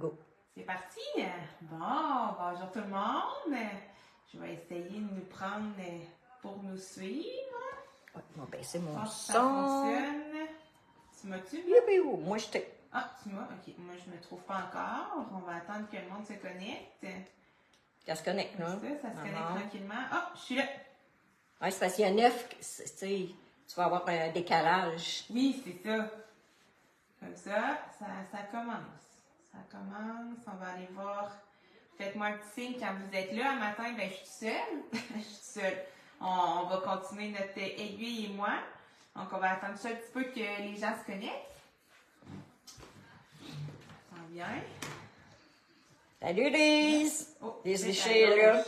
Go. C'est parti. Bon, bonjour tout le monde. Je vais essayer de nous prendre pour nous suivre. Ouais, on va baisser mon Ça son. fonctionne. Tu m'as-tu? Youpi-ou, moi je t'ai. Ah, tu m'as? Ok, moi je me trouve pas encore. On va attendre que le monde se connecte. Ça se connecte, là. Ça se connecte tranquillement. Ah, je suis là. Ouais, c'est parce qu'il y a 9, tu sais, tu vas avoir un décalage. Oui, c'est ça. Comme ça commence. Ça commence. On va aller voir. Faites-moi un petit signe quand vous êtes là. Un matin, ben, je suis seule. Je suis seule. On va continuer notre aiguille et moi. Donc, on va attendre ça un petit peu que les gens se connectent. Ça sent bien. Salut, Lise! Oh, Lise c'est Richer à est là. gauche.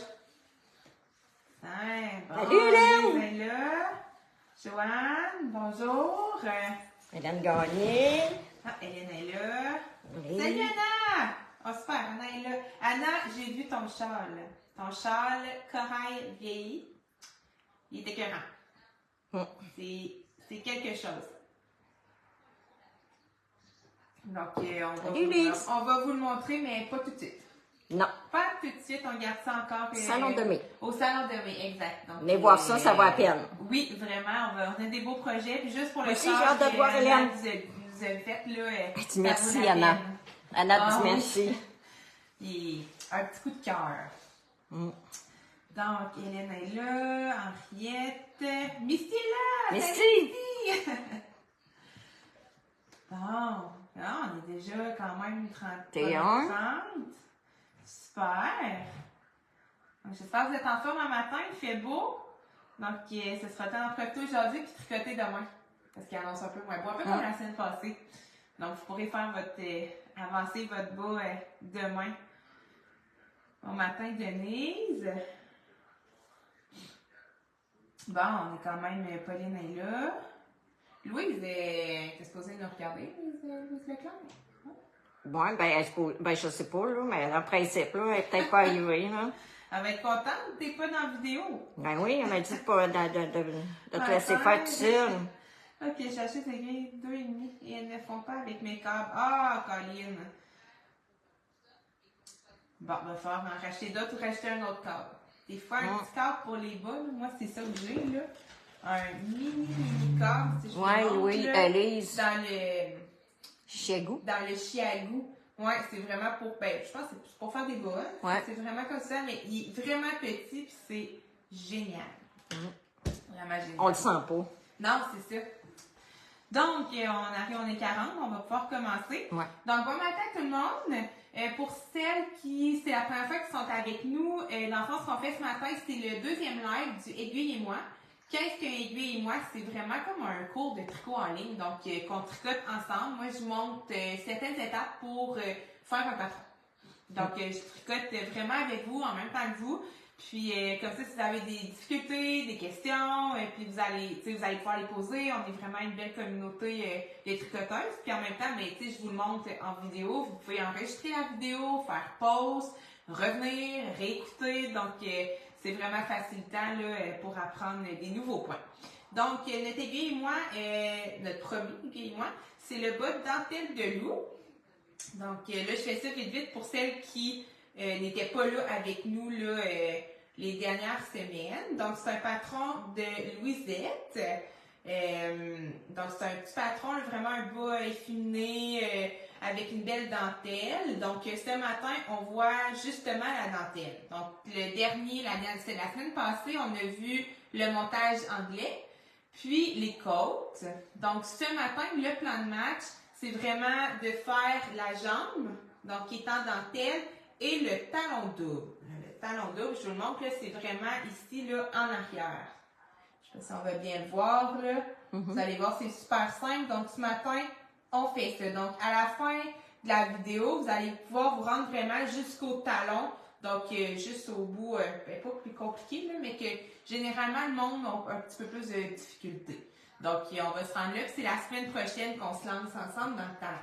Bon, Salut, Hélène! Lise est là. Joanne, bonjour. Hélène Gagné. Ah, Hélène est là. Oui. Salut, Anna! Oh, super, Anna est là. Anna, j'ai vu ton châle. Ton châle corail vieilli. Il est écœurant. C'est quelque chose. Donc, on va vous le montrer, mais pas tout de suite. Non. Pas tout de suite, on garde ça encore. Salon de mai. Au salon de mai, exact. Donc, Venez voir ça, ça vaut la peine. Oui, vraiment, on a des beaux projets. Puis juste pour le Moi aussi, châle j'ai hâte de que voir Hélène. Anna vous avez fait, là, Elle dit ça merci, vaut la Anna. peine. Anna dit oui. merci. Puis, un petit coup de cœur. Donc, Hélène est là, Henriette. Misty est là! Misty! Misty! Bon, on est déjà quand même 31. 30. Super! Donc, j'espère que vous êtes en forme un matin, il fait beau. Donc, ce sera temps d'en profiter aujourd'hui et tricoter demain. Parce qu'il annonce un peu moins beau, un peu comme la semaine passée. Donc, vous pourrez faire avancer votre bas demain. Bon matin, Denise. Bon, on est quand même, Pauline est là. Louise, t'es supposée nous regarder, Louise Leclerc? Bon, ben, je sais pas, là, mais en principe, là, elle est peut-être pas arrivée, là. Elle va être contente, t'es pas dans la vidéo. Ben oui, elle m'a dit de te laisser faire tout seul. Ok, j'achète des aiguilles 2,5 et elles ne font pas avec mes câbles. Ah, Colline! Bon, il va falloir en racheter d'autres ou racheter un autre câble. Des fois, un petit câble pour les bas, là, moi, c'est ça que j'ai, là. Un mini câble, si je vous montre, Oui, là, Elise. Dans le chiagou. Ouais, c'est vraiment pour, je pense que c'est pour faire des bas. Ouais. C'est vraiment comme ça, mais il est vraiment petit, puis c'est génial. Vraiment génial. On le sent pas. Non, c'est ça. Donc, on est 40, on va pouvoir commencer. Ouais. Donc, bon matin tout le monde. Pour celles c'est la première fois qu'ils sont avec nous, dans le fond, ce qu'on fait ce matin, c'est le deuxième live du Aiguille et moi. Qu'est-ce qu'un Aiguille et moi? C'est vraiment comme un cours de tricot en ligne, donc qu'on tricote ensemble. Moi, je montre certaines étapes pour faire un patron. Donc, je tricote vraiment avec vous, en même temps que vous. Puis, comme ça, si vous avez des difficultés, des questions, puis vous allez pouvoir les poser. On est vraiment une belle communauté de tricoteuses. Puis en même temps, je vous le montre en vidéo. Vous pouvez enregistrer la vidéo, faire pause, revenir, réécouter. Donc, c'est vraiment facilitant là, pour apprendre des nouveaux points. Donc, notre aiguille et moi, notre premier aiguille et moi, c'est le bas de dentelle de loup. Donc, là, je fais ça vite pour celles qui n'étaient pas là avec nous là, les dernières semaines. Donc, c'est un patron de Louisette. Donc, c'est un petit patron, là, vraiment un bas effilé avec une belle dentelle. Donc, ce matin, on voit justement la dentelle. Donc, le dernier, c'est la semaine passée, on a vu le montage anglais, puis les côtes. Donc, ce matin, le plan de match, c'est vraiment de faire la jambe, donc qui est en dentelle, et le talon double. Le talon double, je vous le montre, là, c'est vraiment ici, là, en arrière. Je sais pas si on va bien le voir, là. Vous allez voir, c'est super simple. Donc, ce matin, on fait ça. Donc, à la fin de la vidéo, vous allez pouvoir vous rendre vraiment jusqu'au talon. Donc, juste au bout, pas plus compliqué, là, mais que généralement, le monde a un petit peu plus de difficultés. Donc, on va se rendre là. C'est la semaine prochaine qu'on se lance ensemble dans le talon.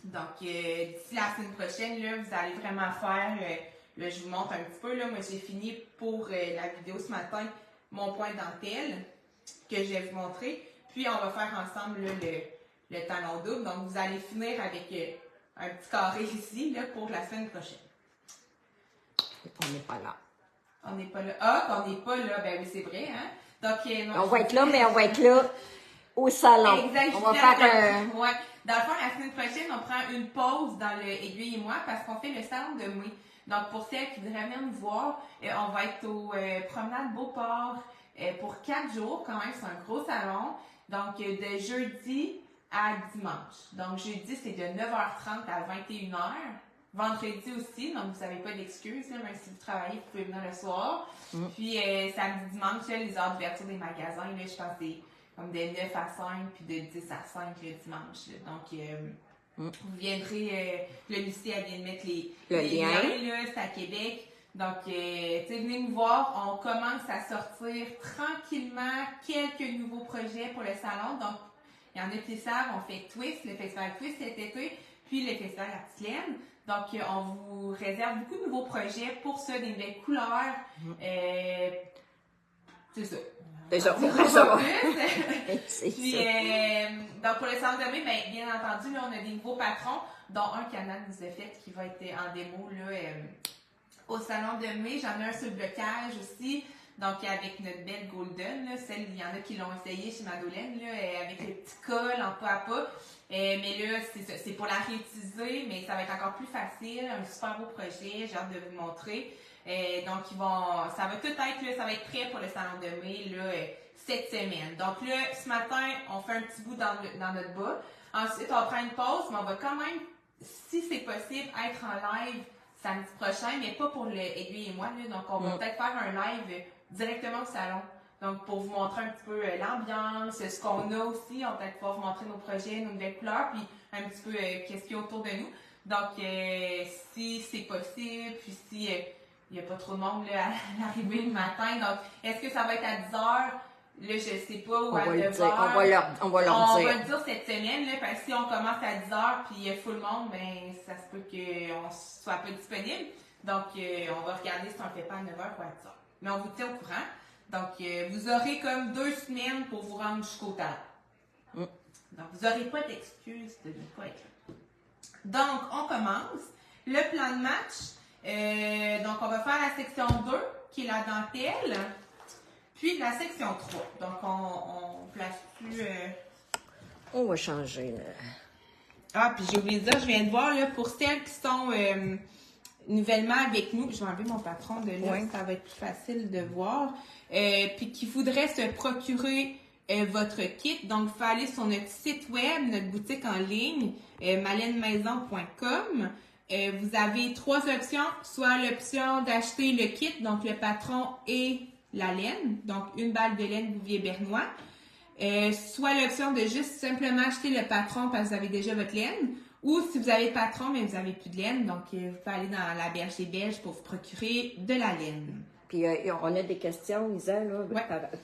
Donc, d'ici la semaine prochaine, là, vous allez vraiment faire, là, je vous montre un petit peu, là, moi j'ai fini pour la vidéo ce matin, mon point dentelle, que je vais vous montrer. Puis, on va faire ensemble là, le talon double. Donc, vous allez finir avec un petit carré ici là, pour la semaine prochaine. On n'est pas là. On n'est pas là. Ah, qu'on n'est pas là. Ben oui, c'est vrai, hein? Donc, non, On va être là, mais on va être là au salon. Exact. On va faire un... Ouais. Dans le fond, la semaine prochaine, on prend une pause dans le Aiguille et moi parce qu'on fait le salon de mai. Donc, pour celles qui voudraient venir nous voir, on va être au Promenade Beauport pour 4 jours. Quand même, c'est un gros salon. Donc, de jeudi à dimanche. Donc, jeudi, c'est de 9h30 à 21h. Vendredi aussi, donc vous n'avez pas d'excuses, même si vous travaillez, vous pouvez venir le soir. Puis samedi, dimanche, là, les heures d'ouverture des magasins, là, je pense que c'est comme de 9 à 5 puis de 10 à 5 le dimanche. Là. Donc, vous viendrez, le Lucie, elle vient de mettre les liens, là, c'est à Québec. Donc, tu sais, venez nous voir, on commence à sortir tranquillement quelques nouveaux projets pour le salon. Donc, il y en a qui savent, on fait Twist, le festival Twist cet été, puis le festival Artislaine. Donc, on vous réserve beaucoup de nouveaux projets pour ça, des nouvelles couleurs. C'est ça. C'est ça. Puis, donc, pour le salon de mai, bien entendu, là, on a des nouveaux patrons, dont un canal nous a fait qui va être en démo là, au salon de mai. J'en ai un sur le blocage aussi. Donc, avec notre belle Golden, là, il y en a qui l'ont essayé chez Madeleine, là, avec les petits cols en pas à pas. Mais là, c'est ça, c'est pour la réutiliser, mais ça va être encore plus facile. Un super beau projet, j'ai hâte de vous montrer. Donc, ça va tout être, là, ça va être prêt pour le salon de mai, là, cette semaine. Donc là, ce matin, on fait un petit bout dans notre bas. Ensuite, on prend une pause, mais on va quand même, si c'est possible, être en live samedi prochain, mais pas pour le Aiguille et moi, là. Donc, on va peut-être faire un live directement au salon. Donc, pour vous montrer un petit peu l'ambiance, ce qu'on a aussi, on va peut-être pouvoir vous montrer nos projets, nos nouvelles couleurs, puis un petit peu qu'est-ce qu'il y a autour de nous. Donc, si c'est possible, puis si il n'y a pas trop de monde là, à l'arrivée le matin, donc est-ce que ça va être à 10h? Là, je ne sais pas, ou à 9h. On va leur dire. On va le dire cette semaine, là, parce que si on commence à 10h puis il y a full monde, ben ça se peut qu'on soit pas disponible. Donc, on va regarder si on ne le fait pas à 9h ou à 10h. Mais on vous tient au courant. Donc, vous aurez comme 2 semaines pour vous rendre jusqu'au talent. Donc, vous n'aurez pas d'excuses de ne pas être là. Donc, on commence. Le plan de match. Donc, on va faire la section 2, qui est la dentelle. Puis, la section 3. Donc, on place plus... On va changer. Là. Ah, puis j'ai oublié de dire, je viens de voir, là, pour celles qui sont nouvellement avec nous, je vais enlever mon patron de là, ça va être plus facile de voir, puis qui voudraient se procurer votre kit. Donc, il faut aller sur notre site web, notre boutique en ligne, malenemaison.com. Vous avez 3 options, soit l'option d'acheter le kit, donc le patron et la laine, donc une balle de laine Bouvier Bernois. Soit l'option de juste simplement acheter le patron parce que vous avez déjà votre laine, ou si vous avez le patron mais vous n'avez plus de laine, donc vous pouvez aller dans la Berge des Belges pour vous procurer de la laine. Puis on a des questions, Isa, là,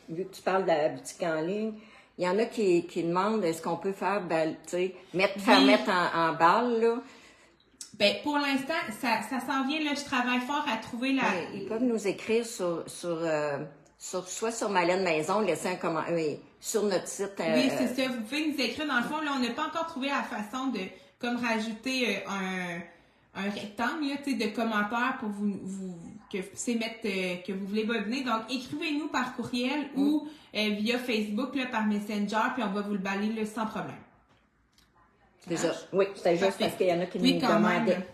vu que tu parles de la boutique en ligne. Il y en a qui demandent est-ce qu'on peut faire mettre en balle, là. Ben, pour l'instant, ça s'en vient, là, je travaille fort à trouver la... Ouais, ils peuvent nous écrire soit sur Malène Maison, laisser un commentaire, sur notre site. Oui, c'est ça. Vous pouvez nous écrire. Dans le fond, là, on n'a pas encore trouvé la façon de comme rajouter un rectangle là, de commentaires pour que vous puissiez mettre que vous voulez bobiner. Donc, écrivez-nous par courriel ou via Facebook, là, par Messenger, puis on va vous le balayer là, sans problème. C'est ça. Oui, c'était juste parce qu'il y en a qui nous demandaient.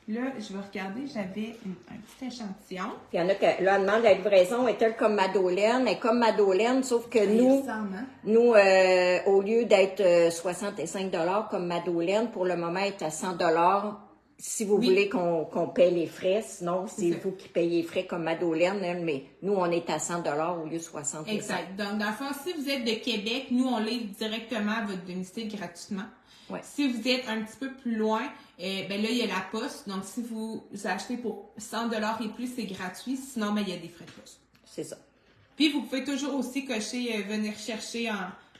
Là, je vais regarder, j'avais un petit échantillon. Puis il y en a qui là, demandent la livraison est-elle comme Madeleine? Elle est comme Madeleine, sauf que nous, au lieu d'être 65 $ comme Madeleine, pour le moment, elle est à 100 $ si vous voulez qu'on paie les frais. Sinon, c'est vous qui payez les frais comme Madeleine, mais nous, on est à 100 $ au lieu de 65 $. Exact. Donc, dans le fond, si vous êtes de Québec, nous, on livre directement à votre domicile gratuitement. Ouais. Si vous êtes un petit peu plus loin, ben là, il y a la poste. Donc, si vous achetez pour 100 $ et plus, c'est gratuit. Sinon, ben, il y a des frais de poste. C'est ça. Puis, vous pouvez toujours aussi cocher, venir chercher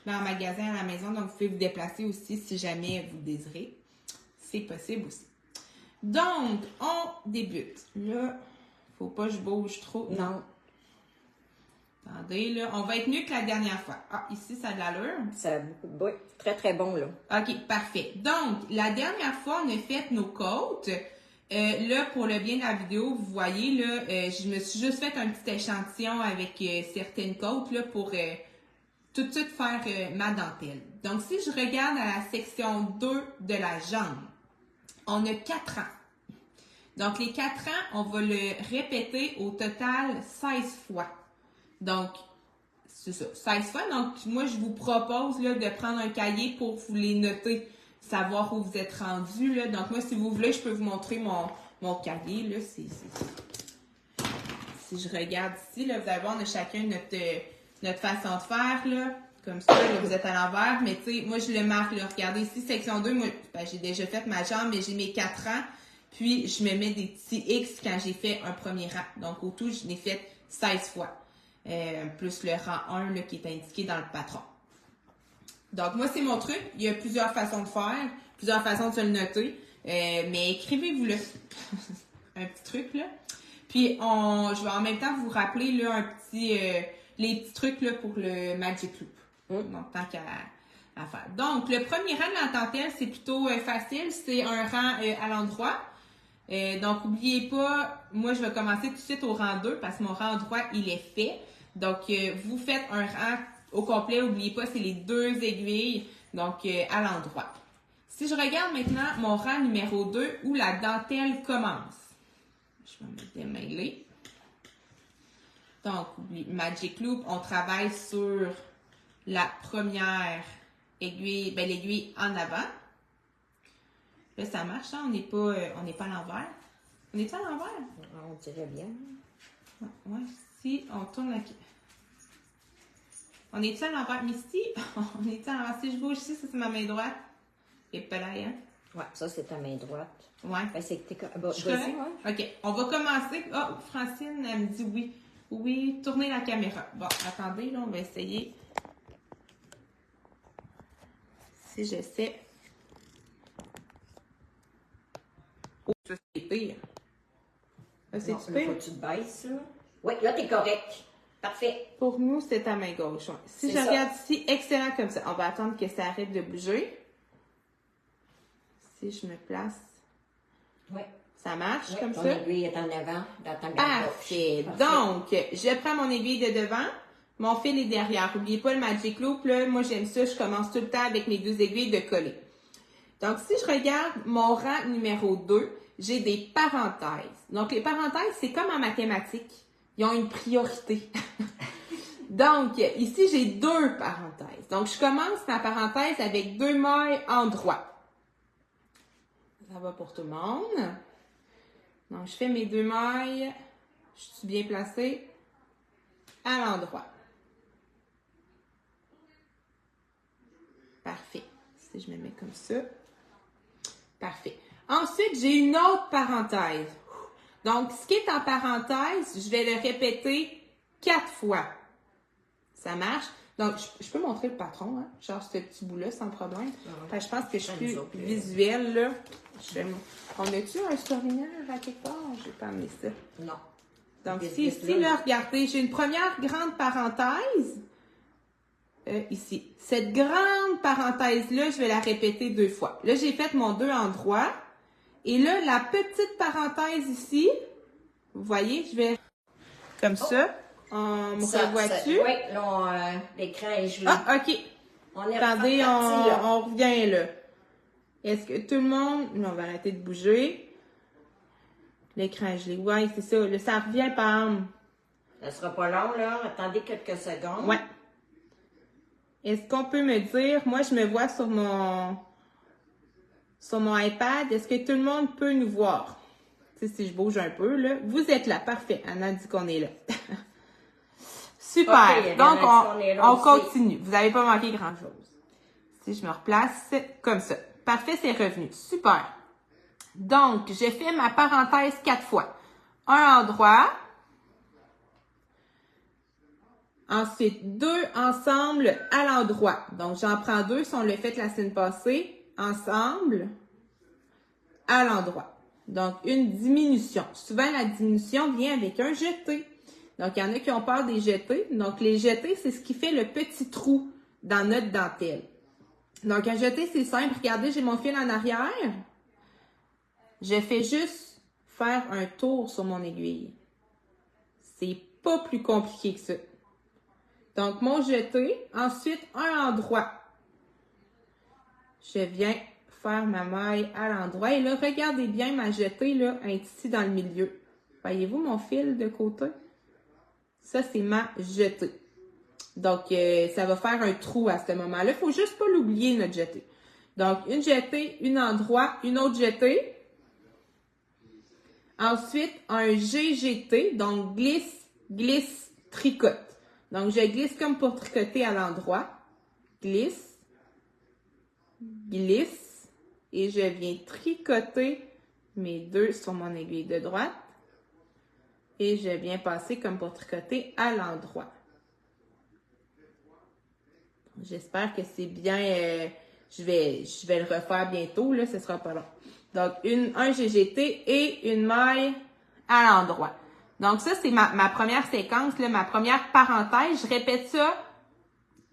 dans le magasin à la maison. Donc, vous pouvez vous déplacer aussi si jamais vous le désirez. C'est possible aussi. Donc, on débute. Là, faut pas que je bouge trop. Non. Attendez, là, on va être mieux que la dernière fois. Ah, ici, ça a de l'allure. Ça, oui, très, très bon, là. OK, parfait. Donc, la dernière fois, on a fait nos côtes. Là, pour le bien de la vidéo, vous voyez, là, je me suis juste fait un petit échantillon avec certaines côtes, là, pour tout de suite faire ma dentelle. Donc, si je regarde à la section 2 de la jambe, on a 4 ans. Donc, les 4 ans, on va le répéter au total 16 fois. Donc, c'est ça, 16 fois. Donc, moi, je vous propose là, de prendre un cahier pour vous les noter, savoir où vous êtes rendu. Là. Donc, moi, si vous voulez, je peux vous montrer mon cahier. Là. Si je regarde ici, là, vous allez voir, on a chacun notre façon de faire. Là. Comme ça, là, vous êtes à l'envers. Mais tu sais, moi, je le marque. Là. Regardez ici, section 2, moi, ben, j'ai déjà fait ma jambe, mais j'ai mes 4 ans. Puis, je me mets des petits X quand j'ai fait un premier rang. Donc, au tout, je l'ai fait 16 fois. Plus le rang 1 là, qui est indiqué dans le patron. Donc, moi, c'est mon truc. Il y a plusieurs façons de faire, plusieurs façons de se le noter. Mais écrivez-vous-le. Un petit truc, là. Puis, je vais en même temps vous rappeler là, les petits trucs là, pour le Magic Loop. Donc, tant qu'à faire. Donc, le premier rang de la dentelle, c'est plutôt facile. C'est un rang à l'endroit. Donc, n'oubliez pas, moi, je vais commencer tout de suite au rang 2 parce que mon rang droit, il est fait. Donc, vous faites un rang au complet. N'oubliez pas, c'est les 2 aiguilles, donc à l'endroit. Si je regarde maintenant mon rang numéro 2 où la dentelle commence. Je vais me démêler. Donc, Magic Loop, on travaille sur la première aiguille, ben, l'aiguille en avant. Là, ça marche, hein? On n'est pas à l'envers. On est à l'envers? On dirait bien. Ouais, si on tourne la... On est-tu à l'envers? Mais si, on est à l'envers. Si je bouge ici, ça c'est ma main droite. Et pas là, hein? Ouais, ça c'est ta main droite. Ouais. Ben, c'est que t'es... Bon, vas-y, ouais. OK, on va commencer. Oh, Francine, elle me dit oui. Oui, tournez la caméra. Bon, attendez, là, on va essayer. Si j'essaie... Oh, ça c'est pire. C'est-tu pire? Faut que tu te baisses, là. Oui, là, t'es correct. Parfait. Pour nous, c'est ta main gauche. Ouais. Si je regarde ici, excellent comme ça. On va attendre que ça arrête de bouger. Si je me place. Oui. Ça marche comme ton ça? Ton aiguille est en avant dans ta main Parfait. gauche. Donc, je prends mon aiguille de devant. Mon fil est derrière. N'oubliez pas le Magic Loop. Là, moi, j'aime ça. Je commence tout le temps avec mes 2 aiguilles de coller. Donc, si je regarde mon rang numéro 2, j'ai des parenthèses. Donc, les parenthèses, c'est comme en mathématiques. Ils ont une priorité. Donc, ici, j'ai 2 parenthèses. Donc, je commence ma parenthèse avec 2 mailles en droit. Ça va pour tout le monde. Donc, je fais mes 2 mailles. Je suis bien placée à l'endroit. Parfait. Si je me mets comme ça. Parfait. Ensuite, j'ai une autre parenthèse. Donc, ce qui est en parenthèse, je vais le répéter 4 fois. Ça marche? Donc, je peux montrer le patron, hein? Genre ce petit bout-là, sans problème. Enfin, je pense que je suis plus visuelle, là. On a-tu un surligneur à quelque part? Je vais pas amener ça. Non. Donc, ici, là, regardez, j'ai une première grande parenthèse. Ici. Cette grande parenthèse-là, je vais la répéter 2 fois. Là, j'ai fait mon 2 en droit. Et là, la petite parenthèse ici, vous voyez, je vais comme ça. On me revoit-tu? Oui, là, l'écran est gelé. Ah, OK. Attendez, on revient là. Est-ce que tout le monde... Non, on va arrêter de bouger. L'écran est gelé. Oui, c'est ça. Là, ça revient, Pam. Ça sera pas long, là. Attendez quelques secondes. Ouais. Est-ce qu'on peut me dire... Moi, je me vois sur mon iPad. Est-ce que tout le monde peut nous voir? Tu sais, si je bouge un peu, là. Vous êtes là. Parfait. Anna dit qu'on est là. Super. Okay, donc, on continue. Vous n'avez pas manqué grand-chose. Si je me replace comme ça. Parfait, c'est revenu. Super. Donc, j'ai fait ma parenthèse 4 fois. Un endroit. Ensuite, 2 ensemble à l'endroit. Donc, j'en prends 2 si on l'a fait la semaine passée. Ensemble à l'endroit. Donc, une diminution. Souvent, la diminution vient avec un jeté. Donc, il y en a qui ont peur des jetés. Donc, les jetés, c'est ce qui fait le petit trou dans notre dentelle. Donc, un jeté, c'est simple. Regardez, j'ai mon fil en arrière. Je fais juste faire un tour sur mon aiguille. C'est pas plus compliqué que ça. Donc, mon jeté. Ensuite, un endroit. Je viens faire ma maille à l'endroit. Et là, regardez bien ma jetée, là, elle est ici dans le milieu. Voyez-vous mon fil de côté? Ça, c'est ma jetée. Donc, ça va faire un trou à ce moment-là. Il faut juste pas l'oublier, notre jetée. Donc, une jetée, un endroit, une autre jetée. Ensuite, un GGT, donc glisse, glisse, tricote. Donc, je glisse comme pour tricoter à l'endroit. Glisse, glisse, et je viens tricoter mes deux sur mon aiguille de droite. Et je viens passer comme pour tricoter à l'endroit. J'espère que c'est bien. Je vais le refaire bientôt, là, ce sera pas long. Donc, un GGT et une maille à l'endroit. Donc, ça, c'est ma première séquence, là, ma première parenthèse. Je répète ça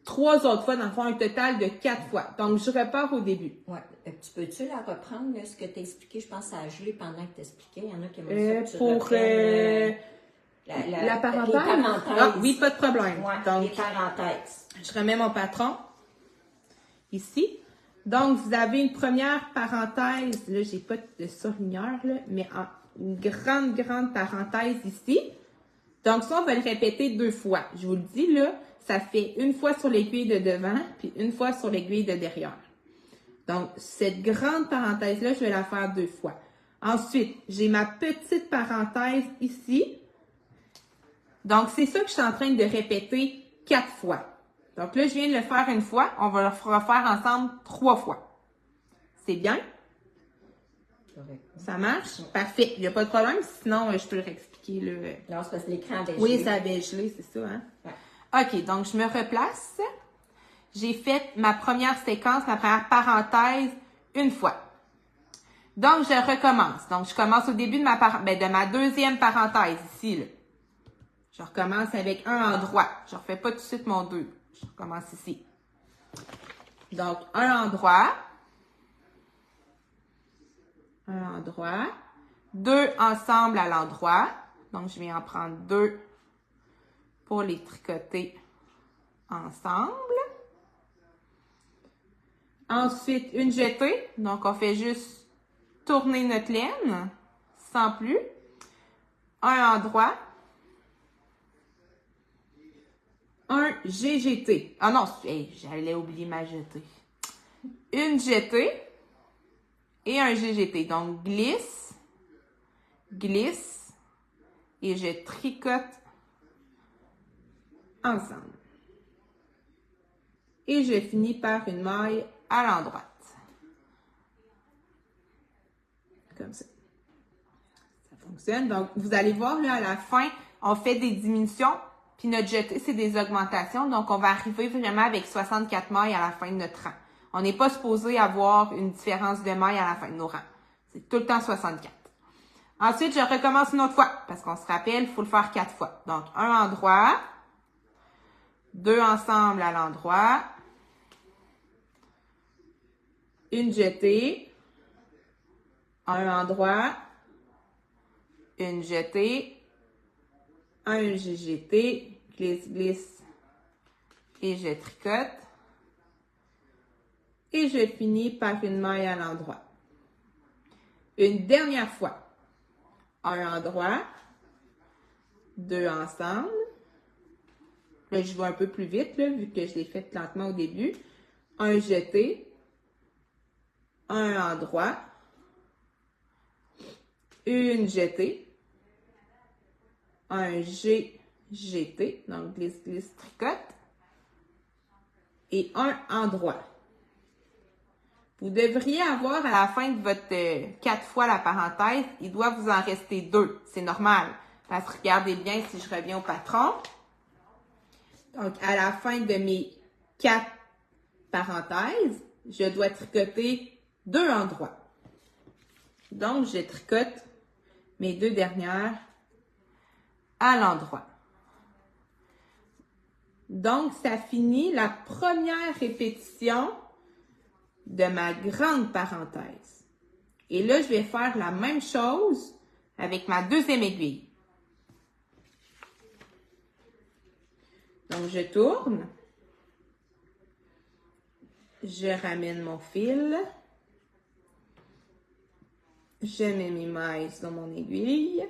3 autres fois, dans le fond, un total de 4 fois. Donc, je repars au début. Ouais. Tu peux-tu la reprendre, là, ce que tu as expliqué? Je pense que ça a gelé pendant que tu expliquais. Il y en a qui aiment ça. Pour la parenthèse? Les parenthèses. Ah, oui, pas de problème. Ouais, donc, les parenthèses. Je remets mon patron ici. Donc, vous avez une première parenthèse. Là, j'ai pas de surligneur, là, mais une grande, grande parenthèse ici. Donc, ça, on va le répéter 2 fois. Je vous le dis, là, ça fait une fois sur l'aiguille de devant, puis une fois sur l'aiguille de derrière. Donc, cette grande parenthèse-là, je vais la faire 2 fois. Ensuite, j'ai ma petite parenthèse ici. Donc, c'est ça que je suis en train de répéter 4 fois. Donc là, je viens de le faire une fois. On va le refaire ensemble 3 fois. C'est bien? Correct. Ça marche? Ouais. Parfait. Il n'y a pas de problème. Sinon, je peux le réexpliquer. Non, c'est parce que l'écran avait gelé. Oui, ça avait gelé, c'est ça. Hein? Ouais. OK, donc je me replace. J'ai fait ma première séquence, ma première parenthèse, une fois. Donc, je recommence. Donc, je commence au début de ma deuxième parenthèse, ici. Là. Je recommence avec un endroit. Je ne refais pas tout de suite mon 2. Je recommence ici. Donc, un endroit. Un endroit. 2 ensemble à l'endroit. Donc, je viens en prendre 2 pour les tricoter ensemble. Ensuite, une jetée. Donc, on fait juste tourner notre laine, sans plus. Un endroit. Un GGT. Ah non, j'allais oublier ma jetée. Une jetée et un GGT. Donc, glisse, glisse et je tricote ensemble. Et je finis par une maille à l'endroite. Comme ça. Ça fonctionne. Donc, vous allez voir, là, à la fin, on fait des diminutions. Puis notre jetée, c'est des augmentations. Donc, on va arriver vraiment avec 64 mailles à la fin de notre rang. On n'est pas supposé avoir une différence de mailles à la fin de nos rangs. C'est tout le temps 64. Ensuite, je recommence une autre fois. Parce qu'on se rappelle, il faut le faire 4 fois. Donc, un endroit. 2 ensemble à l'endroit. Une jetée. Un endroit. Une jetée. Un GGT, glisse, glisse, et je tricote. Et je finis par une maille à l'endroit. Une dernière fois. Un endroit, 2 ensemble. Là, je vais un peu plus vite, là, vu que je l'ai fait lentement au début. Un jeté, un endroit, une jetée, un GGT, donc glisse, glisse, tricote, et un endroit. Vous devriez avoir à la fin de votre 4 fois la parenthèse, il doit vous en rester 2. C'est normal. Parce que regardez bien si je reviens au patron. Donc, à la fin de mes 4 parenthèses, je dois tricoter 2 endroits. Donc, je tricote mes 2 dernières à l'endroit. Donc, ça finit la première répétition de ma grande parenthèse. Et là, je vais faire la même chose avec ma deuxième aiguille. Donc, je tourne. Je ramène mon fil. Je mets mes mailles dans mon aiguille.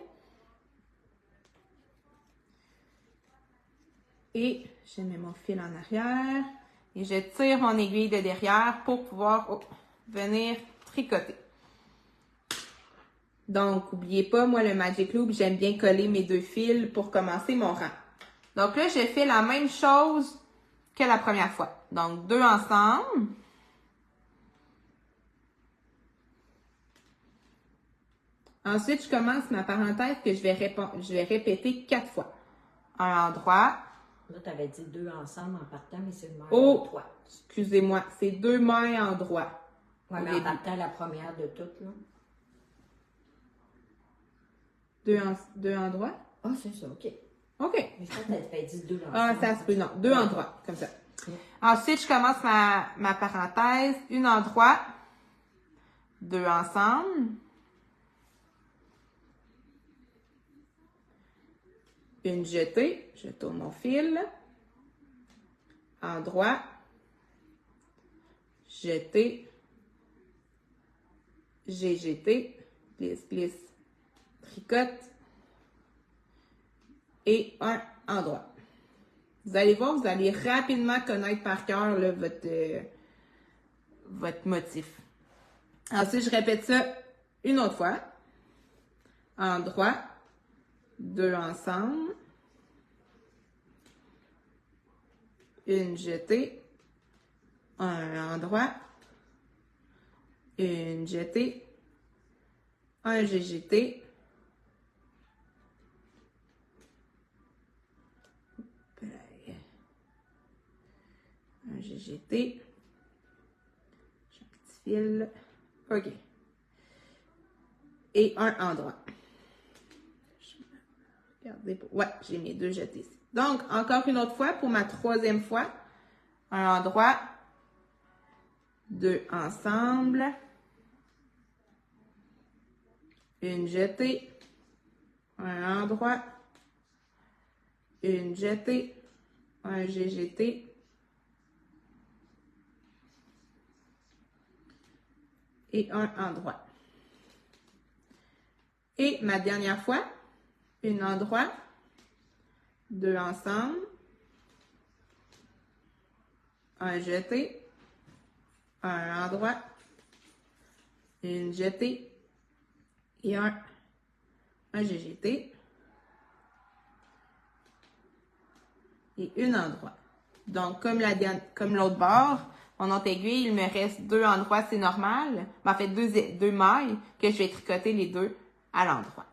Et je mets mon fil en arrière. Et je tire mon aiguille de derrière pour pouvoir venir tricoter. Donc, n'oubliez pas, moi, le Magic Loop, j'aime bien coller mes deux fils pour commencer mon rang. Donc là, je fais la même chose que la première fois. Donc, 2 ensemble. Ensuite, je commence ma parenthèse que je vais répéter 4 fois. Un endroit. Là, tu avais dit 2 ensemble en partant, mais c'est le même endroit. Excusez-moi, c'est 2 mailles endroit. Oui, mais en partant la première de toutes, là. 2 endroits? Ah, c'est ça, OK. OK. Mais je pense que tu avais dit 2 ensemble. Ah, ça se peut, non. 2 endroits, comme ça. Ensuite, je commence ma parenthèse. 1 endroit. 2 ensemble. Une jetée, je tourne mon fil, endroit, jeté, j'ai jeté, glisse, glisse, tricote, et un endroit. Vous allez voir, vous allez rapidement connaître par cœur là, votre motif. Ensuite, je répète ça une autre fois. Endroit, 2 ensemble, une jetée, un endroit, une jetée, un j'ai jeté, un j'ai jeté, j'ai un petit fil, ok, et un endroit. Regardez, ouais, j'ai mes 2 jetés ici. Donc, encore une autre fois, pour ma troisième fois, un endroit, 2 ensemble, une jetée, un endroit, une jetée, un j'ai jeté, et un endroit. Et ma dernière fois, un endroit, 2 ensemble, un jeté, un endroit, une jetée et un j'ai jeté et un endroit. Donc, comme l'autre bord, mon autre aiguille, il me reste 2 endroits, c'est normal. En fait, deux mailles que je vais tricoter les 2 à l'endroit.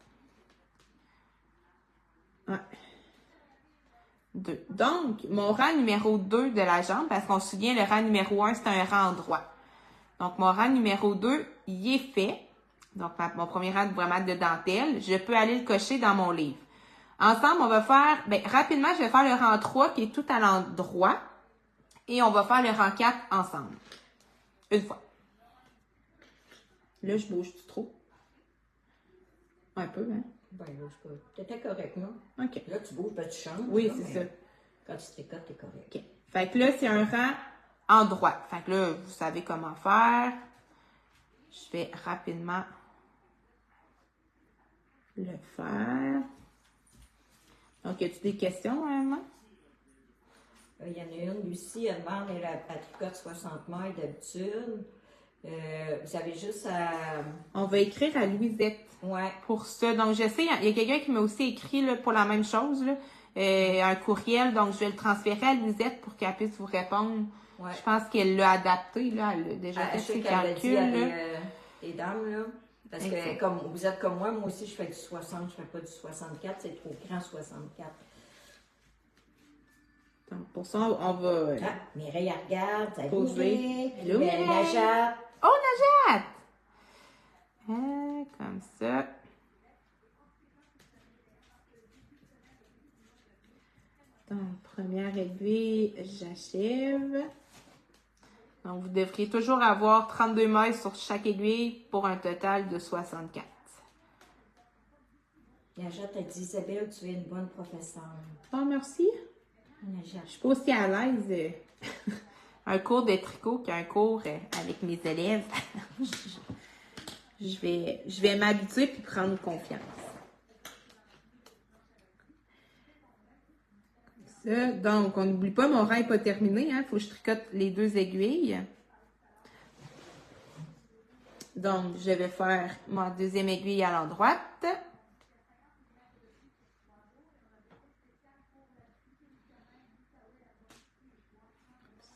1, 2. Donc, mon rang numéro 2 de la jambe, parce qu'on se souvient, le rang numéro 1, c'est un rang droit. Donc, mon rang numéro 2, il est fait. Donc, mon premier rang vraiment de dentelle. Je peux aller le cocher dans mon livre. Ensemble, on va faire, rapidement, je vais faire le rang 3 qui est tout à l'endroit. Et on va faire le rang 4 ensemble. Une fois. Là, je bouge trop. Un peu, hein? Ben là, c'est pas... T'étais correct, non? OK. Là, tu bouges, tu changes. Oui, là, c'est ça. Quand tu tricotes, t'es correct. OK. Fait que là, c'est un rang en droit. Fait que là, vous savez comment faire. Je vais rapidement le faire. Donc, as-tu des questions, maman? Il y en a une, Lucie, elle demande, elle tricote 60 mailles d'habitude. Vous avez juste à... On va écrire à Louisette. Ouais. Pour ça. Donc, je sais, il y a quelqu'un qui m'a aussi écrit là, pour la même chose, là, un courriel. Donc, je vais le transférer à Louisette pour qu'elle puisse vous répondre. Ouais. Je pense qu'elle l'a adapté, là. Elle a déjà fait ses calculs. Les dames, là. Parce que comme vous êtes comme moi aussi, je fais du 60, je fais pas du 64. C'est trop grand, 64. Donc, pour ça, on va... Mireille, regarde, ça poser. Najat. Oh, Najat! Comme ça. Donc, première aiguille, j'achève. Donc, vous devriez toujours avoir 32 mailles sur chaque aiguille pour un total de 64. Najat a dit, Isabelle, tu es une bonne professeure. Oh, merci. Najat. Je suis pas aussi à l'aise un cours de tricot qu'un cours avec mes élèves. je vais m'habituer puis prendre confiance. Ça, donc, on n'oublie pas, mon rang n'est pas terminé. Hein? Faut que je tricote les 2 aiguilles. Donc, je vais faire ma 2e aiguille à l'endroite.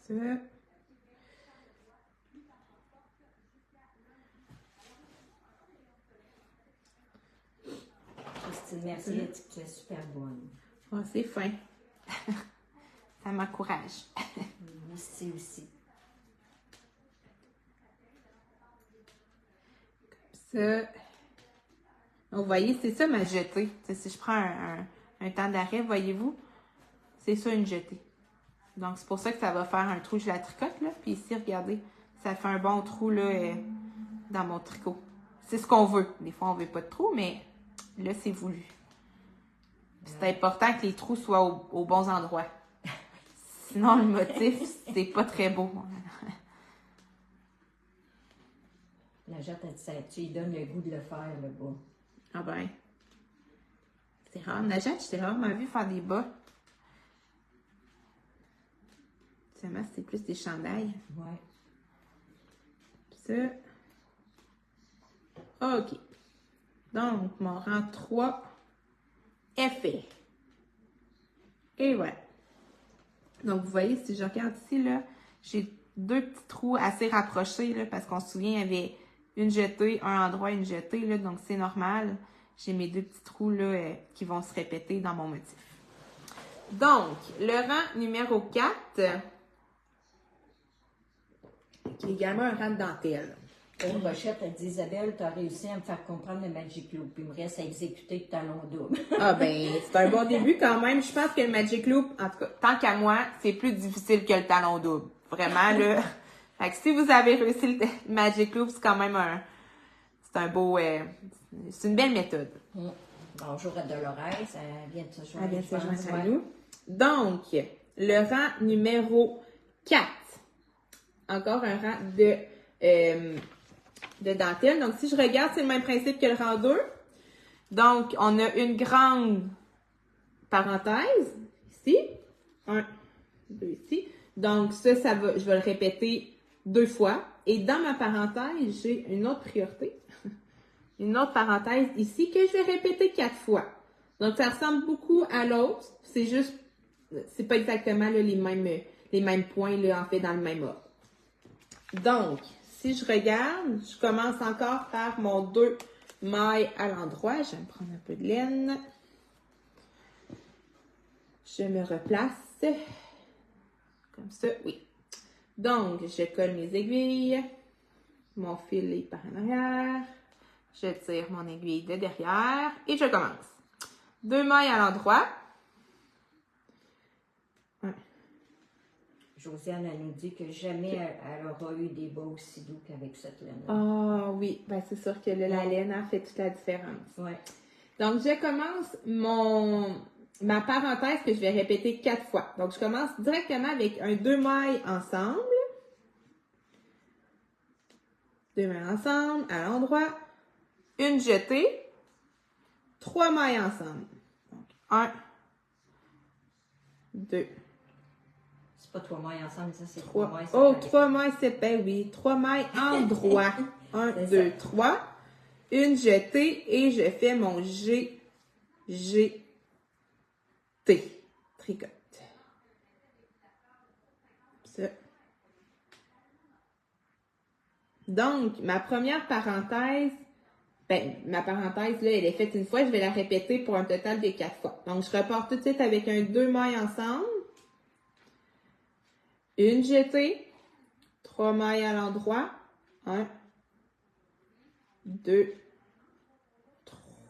Ça. Christine, merci, elle dit que tu es super bonne. Oh, c'est fin. Ça m'encourage. Merci aussi. Ça. Vous voyez, c'est ça ma jetée. T'sais, si je prends un temps d'arrêt, voyez-vous, c'est ça une jetée. Donc, c'est pour ça que ça va faire un trou. Je la tricote, là. Puis ici, regardez, ça fait un bon trou, là, dans mon tricot. C'est ce qu'on veut. Des fois, on veut pas de trou, mais là, c'est voulu. C'est important que les trous soient aux bons endroits. Sinon, le motif, c'est pas très beau. Najat a dit ça, tu lui donnes le goût de le faire, le bas. Ah ben. C'est rare. Najat, je t'ai rarement vu faire des bas. Seulement, c'est plus des chandails. Ouais. Ça. OK. Donc, mon rang 3 est fait. Et voilà. Donc, vous voyez, si je regarde ici, là, j'ai 2 petits trous assez rapprochés, là, parce qu'on se souvient, il y avait une jetée, un endroit, une jetée, là, donc c'est normal. J'ai mes 2 petits trous, là, qui vont se répéter dans mon motif. Donc, le rang numéro 4, qui est également un rang de dentelle. Rochette a dit, Isabelle, tu as réussi à me faire comprendre le Magic Loop. Il me reste à exécuter le talon double. Ah ben, c'est un bon début quand même. Je pense que le Magic Loop, en tout cas, tant qu'à moi, c'est plus difficile que le talon double. Vraiment, là. Fait que si vous avez réussi le Magic Loop, c'est quand même c'est un beau, c'est une belle méthode. Bonjour à Dolores, elle vient de se joindre. Elle vient de se joindre à nous. Donc, le rang numéro 4. Encore un rang de dentelle. Donc, si je regarde, c'est le même principe que le rang 2. Donc, on a une grande parenthèse ici. 1, 2 ici. Donc, ça va, je vais le répéter 2 fois. Et dans ma parenthèse, j'ai une autre priorité. Une autre parenthèse ici que je vais répéter 4 fois. Donc, ça ressemble beaucoup à l'autre. C'est juste, c'est pas exactement là, les mêmes points, là, en fait, dans le même ordre. Donc, si je regarde, je commence encore par mon 2 mailles à l'endroit. Je vais me prendre un peu de laine. Je me replace. Comme ça, oui. Donc, je colle mes aiguilles. Mon fil est par en arrière. Je tire mon aiguille de derrière et je commence. 2 mailles à l'endroit. Josiane, elle nous dit que jamais elle aura eu des bas aussi doux qu'avec cette laine. Ah oui, ben c'est sûr que là, la laine a fait toute la différence. Ouais. Donc, je commence ma parenthèse que je vais répéter 4 fois. Donc, je commence directement avec un 2 mailles ensemble. 2 mailles ensemble, à l'endroit. Une jetée. 3 mailles ensemble. Donc, 1, 2, C'est pas 3 mailles ensemble, ça c'est 3 mailles. Oh, 3 mailles séparées, oui. 3 mailles en droit. 1, 2, 3. Une jetée et je fais mon G, G, T. Tricote. Ça. Donc, ma première parenthèse, ma parenthèse, là, elle est faite une fois. Je vais la répéter pour un total de 4 fois. Donc, je repars tout de suite avec un 2 mailles ensemble. Une jetée. 3 mailles à l'endroit. 1, 2,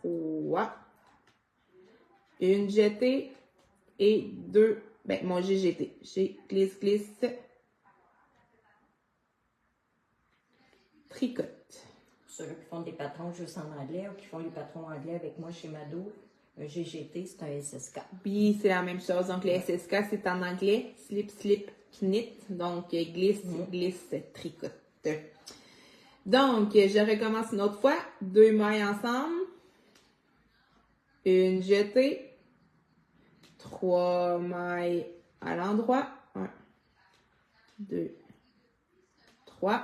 3. Une jetée et 2 mon GGT. Glisse, glisse, tricote. Ceux qui font des patrons juste en anglais ou qui font les patrons anglais avec moi chez Mado, un GGT, c'est un SSK. Oui, c'est la même chose. Donc, le SSK, c'est en anglais. Slip, slip, knit. Donc, glisse, glisse, tricote. Donc, je recommence une autre fois. 2 mailles ensemble. Une jetée. 3 mailles à l'endroit. 1, 2, 3.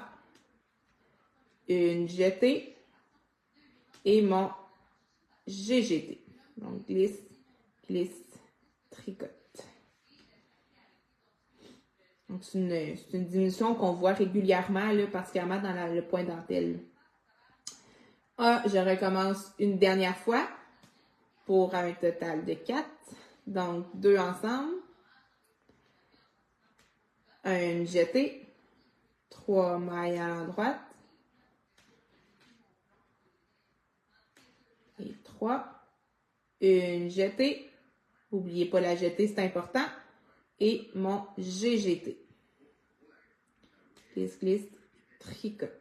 Une jetée. Et mon GGT. Donc, glisse, glisse, tricote. Donc, c'est une diminution qu'on voit régulièrement, là, particulièrement dans le point dentelle. Je recommence une dernière fois pour un total de 4. Donc, 2 ensemble. Une jetée. 3 mailles à l'endroit. Et 3. Une jetée. N'oubliez pas la jetée, c'est important. Et mon GGT. Glisse, glisse, tricote.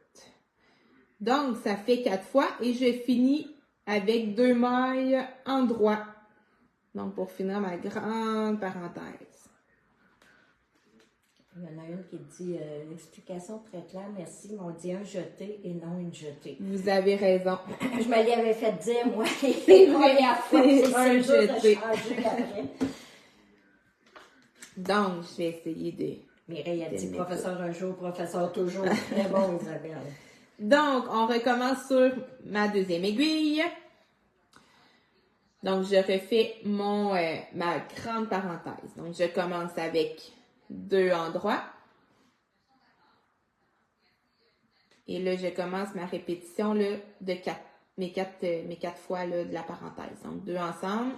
Donc, ça fait 4 fois et je finis avec 2 mailles en droit. Donc, pour finir ma grande parenthèse. Il y en a une qui dit l'explication très claire, merci, mais on dit un jeté et non une jetée. Vous avez raison. Je me l'avais fait dire, moi, les premières fois. C'est un jeté. Donc, je vais essayer de... Mireille a dit professeur un jour, professeur toujours. Très bon, Isabelle. Donc, on recommence sur ma deuxième aiguille. Donc, je refais ma grande parenthèse. Donc, je commence avec 2 endroits. Et là, je commence ma répétition là, de 4. Mes 4 fois là, de la parenthèse. Donc, 2 ensemble.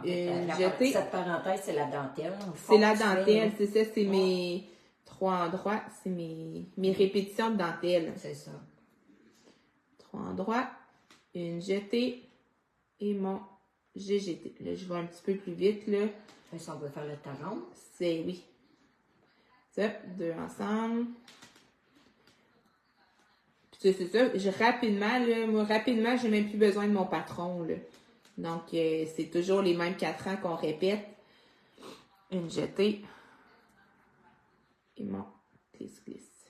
Cette parenthèse, c'est la dentelle. C'est la dentelle, c'est ça. C'est mes 3 endroits. C'est mes répétitions de dentelle. C'est ça. 3 endroits. Une jetée. Et mon GGT. Là, je vais un petit peu plus vite, là. Si on veut faire le talon. Oui. Ça, 2 ensemble. Puis c'est ça. Rapidement, j'ai même plus besoin de mon patron, là. Donc, c'est toujours les mêmes 4 rangs qu'on répète. Une jetée. Et mon glisse-glisse.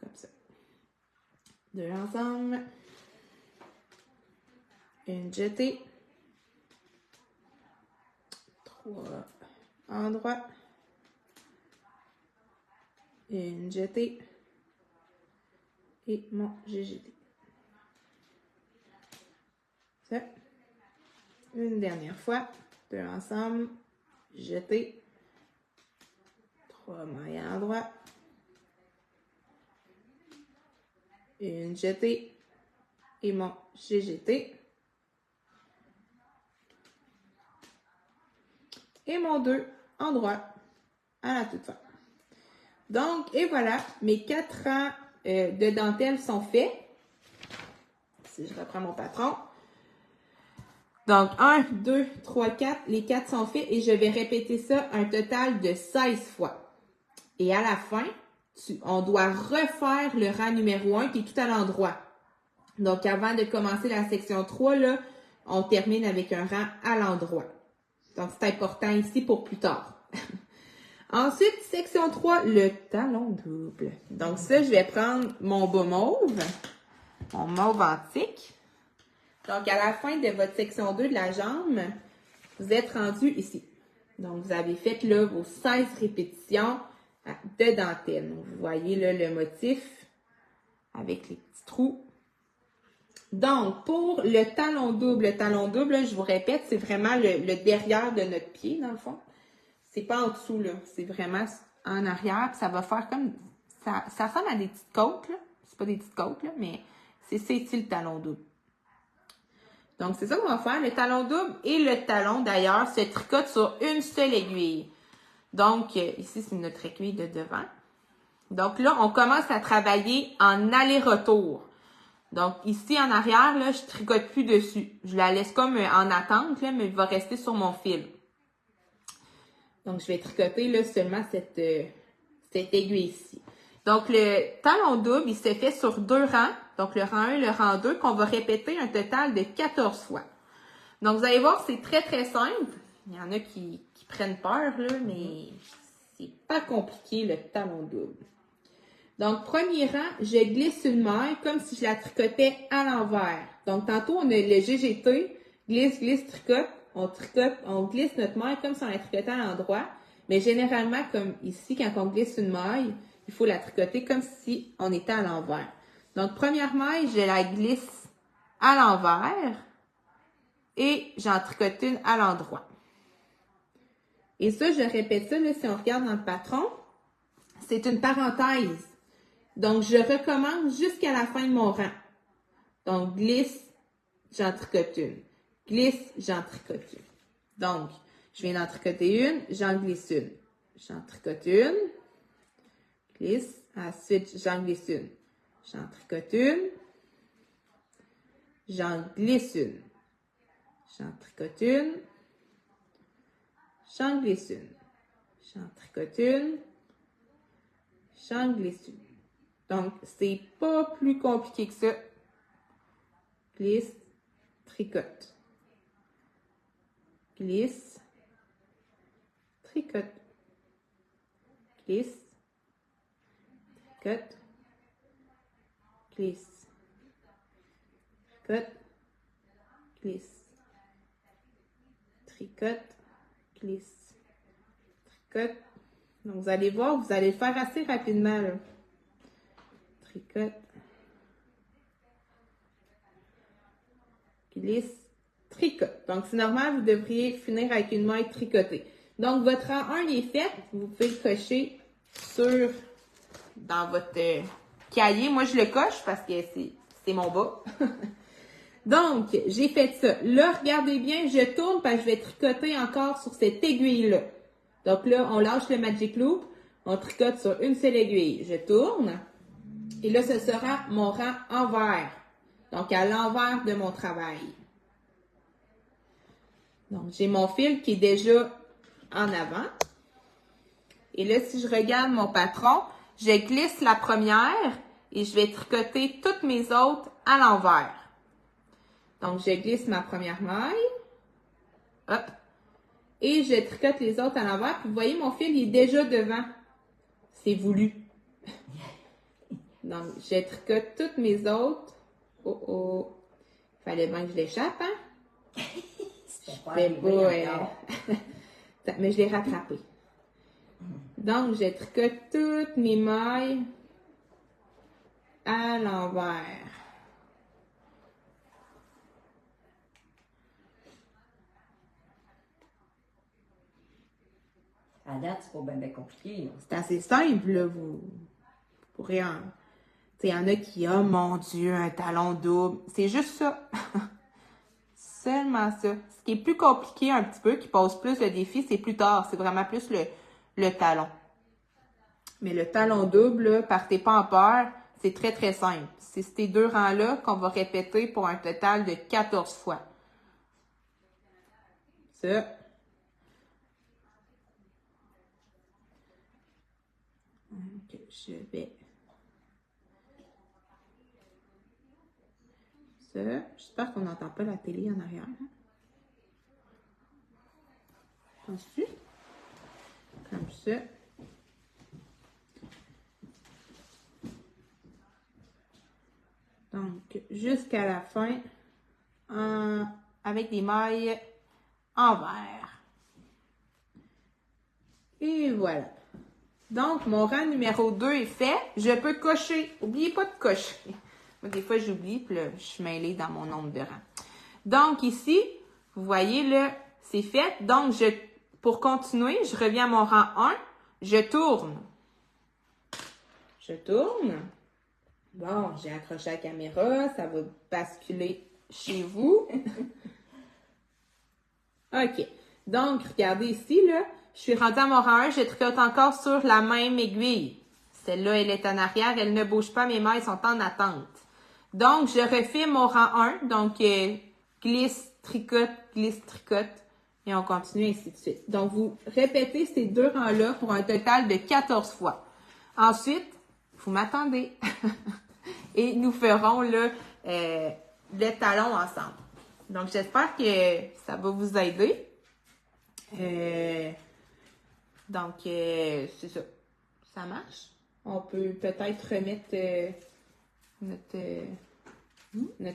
Comme ça. 2 ensemble. Une jetée. 3 endroits. Une jetée. Et mon GGT. Ça. Une dernière fois. 2 ensemble. Jetée. 3 mailles à l'endroit. Une jetée. Et mon GGT. Et mon 2 endroit à la toute fin. Donc, et voilà, mes 4 rangs de dentelle sont faits. Si je reprends mon patron. Donc, 1, 2, 3, 4. Les 4 sont faits et je vais répéter ça un total de 16 fois. Et à la fin, on doit refaire le rang numéro 1 qui est tout à l'endroit. Donc, avant de commencer la section 3, là, on termine avec un rang à l'endroit. Donc, c'est important ici pour plus tard. Ensuite, section 3, le talon double. Donc, ça, je vais prendre mon beau mauve, mon mauve antique. Donc, à la fin de votre section 2 de la jambe, vous êtes rendu ici. Donc, vous avez fait là vos 16 répétitions de dentelle. Donc, vous voyez là le motif avec les petits trous. Donc, pour le talon double, là, je vous répète, c'est vraiment le derrière de notre pied, dans le fond. C'est pas en dessous, là. C'est vraiment en arrière. Puis ça va faire comme... Ça ressemble à des petites côtes, là. C'est pas des petites côtes, là, mais c'est ici le talon double. Donc, c'est ça qu'on va faire. Le talon double et le talon, d'ailleurs, se tricotent sur une seule aiguille. Donc, ici, c'est notre aiguille de devant. Donc là, on commence à travailler en aller-retour. Donc, ici, en arrière, là, je tricote plus dessus. Je la laisse comme en attente, là, mais elle va rester sur mon fil. Donc, je vais tricoter, là, seulement cette aiguille-ci. Donc, le talon double, il se fait sur 2 rangs. Donc, le rang 1 et le rang 2, qu'on va répéter un total de 14 fois. Donc, vous allez voir, c'est très, très simple. Il y en a qui prennent peur, là, mais c'est pas compliqué, le talon double. Donc, premier rang, je glisse une maille comme si je la tricotais à l'envers. Donc, tantôt, on a le GGT, glisse, glisse, tricote. On glisse notre maille comme si on la tricotait à l'endroit. Mais généralement, comme ici, quand on glisse une maille, il faut la tricoter comme si on était à l'envers. Donc, première maille, je la glisse à l'envers et j'en tricote une à l'endroit. Et ça, je répète ça, là, si on regarde dans le patron, c'est une parenthèse. Donc, je recommence jusqu'à la fin de mon rang. Donc, glisse, j'en tricote une. Glisse, j'en tricote une. Donc, je viens d'en tricoter une, j'en glisse une. J'en tricote une. Glisse. Ensuite, j'en glisse une. J'en tricote une. J'en glisse une. J'en tricote une. J'en glisse une. J'en tricote une. J'en glisse une. Donc, c'est pas plus compliqué que ça. Glisse, tricote. Glisse, tricote. Glisse, tricote. Glisse, tricote. Glisse, tricote. Glisse, tricote. Donc, vous allez voir, vous allez le faire assez rapidement, là. Tricote. Glisse, tricote. Donc, c'est normal, vous devriez finir avec une maille tricotée. Donc, votre rang 1 est fait. Vous pouvez le cocher dans votre cahier. Moi, je le coche parce que c'est mon bas. Donc, j'ai fait ça. Là, regardez bien, je tourne parce que je vais tricoter encore sur cette aiguille-là. Donc là, on lâche le Magic Loop. On tricote sur une seule aiguille. Je tourne. Et là, ce sera mon rang envers. Donc, à l'envers de mon travail. Donc, j'ai mon fil qui est déjà en avant. Et là, si je regarde mon patron, je glisse la première et je vais tricoter toutes mes autres à l'envers. Donc, je glisse ma première maille. Hop. Et je tricote les autres à l'envers. Puis, vous voyez, mon fil il est déjà devant. C'est voulu. Donc, je tricote toutes mes autres. Oh, oh. Fallait bien que je l'échappe, hein? Mais je l'ai rattrapé. Donc, je tricote toutes mes mailles à l'envers. À date, c'est pas bien compliqué. C'est assez simple, là. Vous pourrez en... Il y en a qui, oh mon Dieu, un talon double. C'est juste ça. Seulement ça. Ce qui est plus compliqué un petit peu, qui pose plus de défis, c'est plus tard. C'est vraiment plus le talon. Mais le talon double, là, partez pas en peur. C'est très, très simple. C'est ces 2 rangs-là qu'on va répéter pour un total de 14 fois. Ça. Donc, je vais... Ça. J'espère qu'on n'entend pas la télé en arrière. Ensuite, comme ça. Donc, jusqu'à la fin, avec des mailles envers. Et voilà. Donc, mon rang numéro 2 est fait. Je peux cocher. N'oubliez pas de cocher. Moi, des fois, j'oublie, puis là, je suis mêlée dans mon nombre de rangs. Donc, ici, vous voyez, là, c'est fait. Donc, pour continuer, je reviens à mon rang 1. Je tourne. Je tourne. Bon, j'ai accroché la caméra. Ça va basculer chez vous. OK. Donc, regardez ici, là. Je suis rendue à mon rang 1. Je tricote encore sur la même aiguille. Celle-là, elle est en arrière. Elle ne bouge pas. Mes mailles sont en attente. Donc, je refais mon rang 1. Donc, glisse, tricote, et on continue ainsi de suite. Donc, vous répétez ces 2 rangs-là pour un total de 14 fois. Ensuite, vous m'attendez. Et nous ferons le talon ensemble. Donc, j'espère que ça va vous aider. Donc, c'est ça. Ça marche. On peut peut-être remettre notre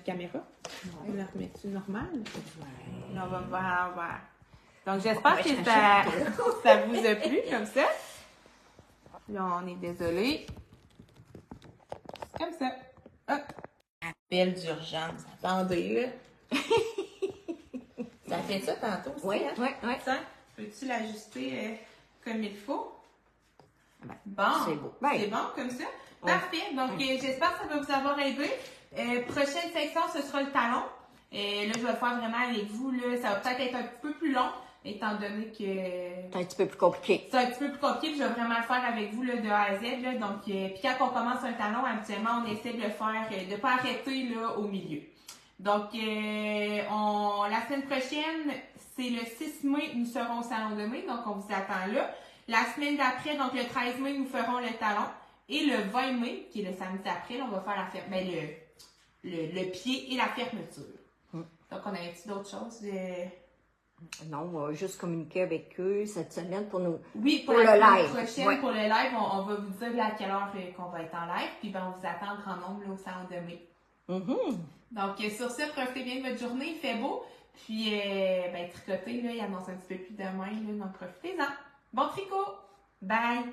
caméra. On la remet-tu normale? Ouais. Là, on va voir à l'envers. Donc, j'espère que ça vous a plu comme ça. Là, on est désolé. Comme ça. Hop. Appel d'urgence. Attendez, là. Ça fait ça tantôt aussi, Oui, hein? oui. Ça, peux-tu l'ajuster comme il faut? Bon, c'est beau. C'est bon comme ça? Parfait. Donc, j'espère que ça va vous avoir aidé. Prochaine section, ce sera le talon. Là, je vais le faire vraiment avec vous. Là. Ça va peut-être être un petit peu plus long, étant donné que... C'est un petit peu plus compliqué. C'est un petit peu plus compliqué, puis je vais vraiment le faire avec vous là, de A à Z. Là. Donc, puis quand on commence un talon, habituellement, on essaie de le faire, de ne pas arrêter là, au milieu. Donc, la semaine prochaine, c'est le 6 mai, nous serons au Salon de mai, donc on vous attend là. La semaine d'après, donc le 13 mai, nous ferons le talon. Et le 20 mai, qui est le samedi après, là, on va faire le pied et la fermeture. Donc, on avait-tu d'autres choses? Non, on va juste communiquer avec eux cette semaine pour nous. Oui, pour la semaine prochaine, pour le live, on va vous dire là, à quelle heure qu'on va être en live. Puis ben, on vous attend en grand nombre là, au Salon de mai. Donc, sur ce, profitez bien de votre journée, il fait beau. Puis, tricoter, là, il annonce un petit peu plus demain, là, donc profitez-en. Bon tricot! Bye!